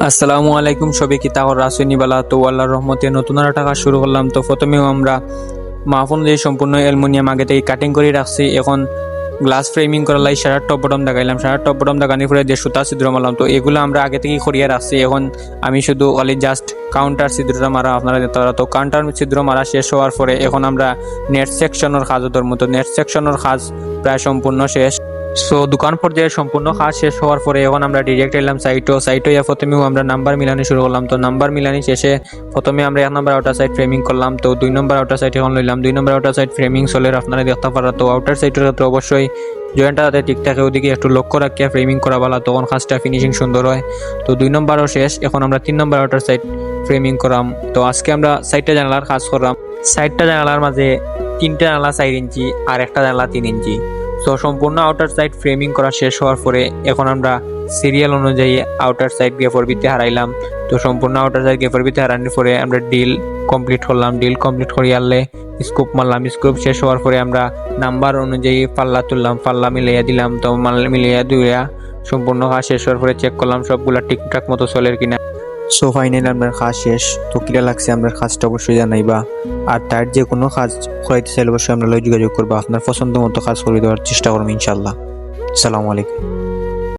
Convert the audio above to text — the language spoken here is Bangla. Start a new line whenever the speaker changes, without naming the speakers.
আসসালামু আলাইকুম সবে কি তাহর রাসুনিবালা তো আল্লাহর রহমতে নতুন আর টাকা শুরু করলাম। তো প্রথমেও আমরা মাপ অনুযায়ী সম্পূর্ণ অ্যালুমিনিয়াম আগে থেকে কাটিং করে রাখছি। এখন গ্লাস ফ্রেমিং করার লাই সারা টপ বটম দেখাইলাম, সারা টপ বটম দেখানোর পরে যে সুতা ছিদ্র মারলাম, তো এগুলো আমরা আগে থেকেই করিয়ে রাখছি। এখন আমি শুধু খালি জাস্ট কাউন্টার ছিদ্রটা মারা আপনারা দেখতে পারা। তো কাউন্টার ছিদ্র মারা শেষ হওয়ার পরে এখন আমরা নেট সেকশনের কাজও ধরবো। তো নেট সেকশনের কাজ প্রায় সম্পূর্ণ শেষ। সো দোকান পর্যায়ে সম্পূর্ণ কাজ শেষ হওয়ার পরে এখন আমরা ডিরেক্ট এলাম সাইটও প্রথমেও আমরা নাম্বার মিলানি শুরু করলাম। তো নাম্বার মিলানি শেষে প্রথমে আমরা 1 নম্বর আউটার সাইড ফ্রেমিং করলাম। তো 2 নম্বর আউটার সাইড এখন লইলাম। 2 নম্বর আউটার সাইড ফ্রেমিং চলে আপনারা দেখতে পারা। তো আউটার সাইডের ক্ষেত্রে অবশ্যই জয়েন্টটা যাতে ঠিক থাকে ওদিকে একটু লক্ষ্য রাখিয়া ফ্রেমিং করা ভালো, তখন কাজটা ফিনিশিং সুন্দর হয়। তো 2 নম্বরও শেষ, এখন আমরা 3 নম্বর আউটার সাইড ফ্রেমিং করাম। তো আজকে আমরা সাইডটা জানালার কাজ করলাম। সাইডটা জানালার মাঝে 3টা জানালা 4 ইঞ্চি আর একটা জানালা 3 ইঞ্চি। তো সম্পূর্ণ আউটার সাইড ফ্রেমিং করা শেষ হওয়ার পরে এখন আমরা সিরিয়াল অনুযায়ী আউটার সাইড গেফর ভিত্তি হারাইলাম। তো সম্পূর্ণ আউটার সাইড গেফর ভিত্তি হারানোর পরে আমরা ডিল কমপ্লিট করলাম। ডিল কমপ্লিট করিয়ে আনলে স্কুপ মারলাম। স্কুপ শেষ হওয়ার পরে আমরা নাম্বার অনুযায়ী পাল্লা তুললাম, পাল্লা মিলাইয়া দিলাম। তো মিলাইয়া দুইয়া সম্পূর্ণ কাজ শেষ হওয়ার পরে চেক করলাম সবগুলা ঠিকঠাক মতো চলে কিনা। সো ফাইনালি আপনার কাজ শেষ। তো কিরা লাগছে আপনার কাজটা অবশ্যই জানাইবা। আর তার যে কোনো কাজ করাইতে চাইলে অবশ্যই আমরা যোগাযোগ করবো। আপনার পছন্দ মতো কাজ করে দেওয়ার চেষ্টা করবো ইনশাল্লাহ। আসসালামু আলাইকুম।